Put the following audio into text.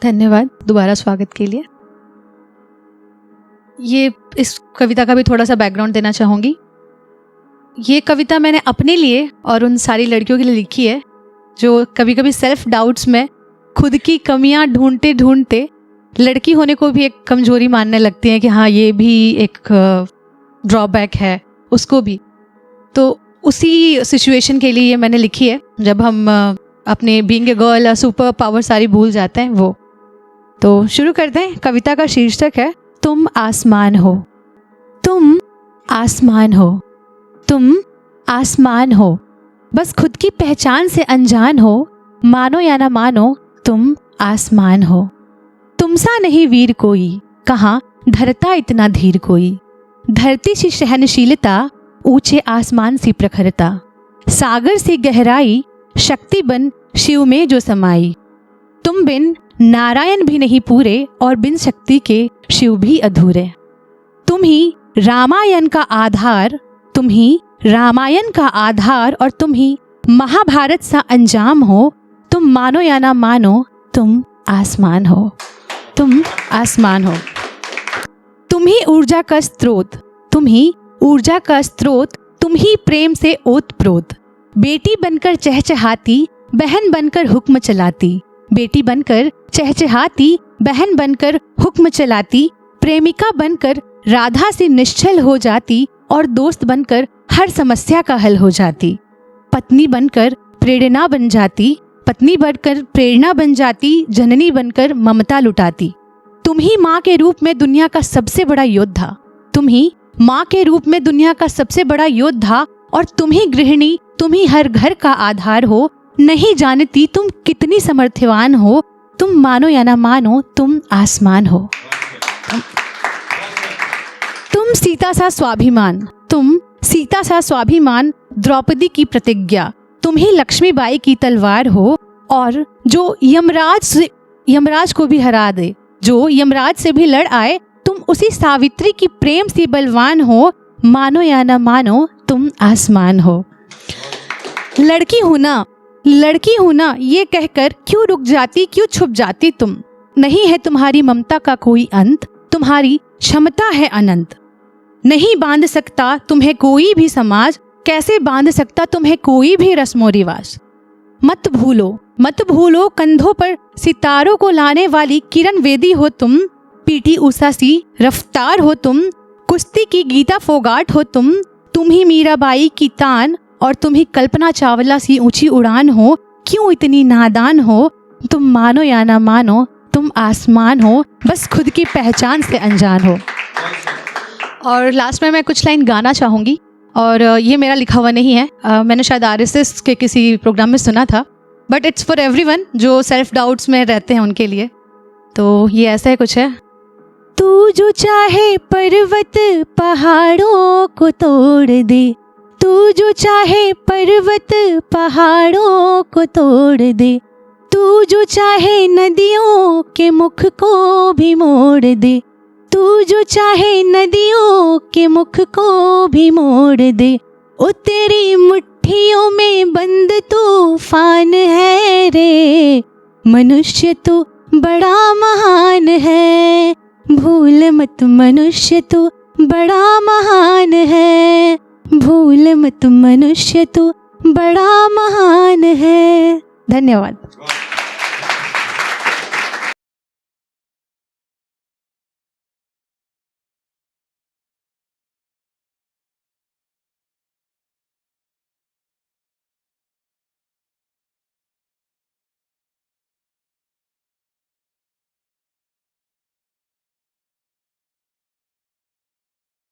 धन्यवाद दोबारा स्वागत के लिए। ये इस कविता का भी थोड़ा सा बैकग्राउंड देना चाहूँगी। ये कविता मैंने अपने लिए और उन सारी लड़कियों के लिए लिखी है जो कभी कभी सेल्फ डाउट्स में खुद की कमियां ढूंढते ढूंढते लड़की होने को भी एक कमजोरी मानने लगती हैं कि हाँ ये भी एक ड्रॉबैक है उसको भी। तो उसी सिचुएशन के लिए ये मैंने लिखी है जब हम अपने being a girl super power सारी भूल जाते हैं वो। तो शुरू करते हैं। कविता का शीर्षक है तुम आसमान हो। तुम आसमान हो, तुम आसमान हो, बस खुद की पहचान से अनजान हो, मानो या ना मानो तुम आसमान हो। तुमसा नहीं वीर कोई, कहाँ धरता इतना धीर कोई, धरती सी सहनशीलता, ऊंचे आसमान सी प्रखरता, सागर सी गहराई, शक्ति बन शिव में जो समाई। तुम बिन नारायण भी नहीं पूरे और बिन शक्ति के शिव भी अधूरे। तुम ही रामायण का आधार, तुम ही रामायण का आधार और तुम ही महाभारत सा अंजाम हो। तुम मानो या ना मानो तुम आसमान हो, तुम आसमान हो। तुम ही ऊर्जा का स्रोत, तुम ही ऊर्जा का स्रोत, तुम ही प्रेम से ओतप्रोत। बेटी बनकर चहचहाती, बहन बनकर हुक्म चलाती, बेटी बनकर चहचहाती, बहन बनकर हुक्म चलाती, प्रेमिका बनकर राधा से निश्चल हो जाती और दोस्त बनकर हर समस्या का हल हो जाती। पत्नी बनकर प्रेरणा बन जाती, पत्नी बनकर प्रेरणा बन जाती, जननी बनकर ममता लुटाती। तुम ही माँ के रूप में दुनिया का सबसे बड़ा योद्धा, तुम ही माँ के रूप में दुनिया का सबसे बड़ा योद्धा और तुम ही गृहिणी, तुम ही हर घर का आधार हो। नहीं जानती तुम कितनी समर्थवान हो, तुम मानो या ना मानो तुम आसमान हो। तुम सीता सा स्वाभिमान, तुम सीता सा स्वाभिमान, द्रौपदी की प्रतिज्ञा, तुम ही लक्ष्मीबाई की तलवार हो और जो यमराज को भी हरा दे, जो यमराज से भी लड़ आए, तुम उसी सावित्री की प्रेम से बलवान हो। मानो या ना मानो तुम आसमान हो। लड़की हूं ना ये कहकर क्यों रुक जाती, क्यों छुप जाती तुम। नहीं है तुम्हारी ममता का कोई अंत, तुम्हारी क्षमता है अनंत। नहीं बांध सकता तुम्हें कोई भी समाज, कैसे बांध सकता तुम्हें कोई भी रस्मो रिवाज। मत भूलो कंधों पर सितारों को लाने वाली किरण वेदी हो तुम। पीटी उषा सी रफ्तार हो तुम, कुश्ती की गीता फोगाट हो तुम। तुम ही मीराबाई की तान और तुम ही कल्पना चावला सी ऊंची उड़ान हो। क्यों इतनी नादान हो, तुम मानो या ना मानो तुम आसमान हो, बस खुद की पहचान से अनजान हो। और लास्ट में मैं कुछ लाइन गाना चाहूँगी और ये मेरा लिखा हुआ नहीं है, मैंने शायद RSS के किसी प्रोग्राम में सुना था, बट इट्स फॉर एवरीवन जो सेल्फ डाउट्स में रहते हैं उनके लिए। तो ये ऐसा है कुछ है। तू जो चाहे पर्वत पहाड़ों को तोड़ दे, तू जो चाहे पर्वत पहाड़ों को तोड़ दे, तू जो चाहे नदियों के मुख को भी मोड़ दे, तू जो चाहे नदियों के मुख को भी मोड़ दे। ओ तेरी मुट्ठियों में बंद तूफान है रे, मनुष्य तो बड़ा महान है। भूल मत मनुष्य तो बड़ा महान है, भूल मत मनुष्य तो बड़ा महान है। धन्यवाद।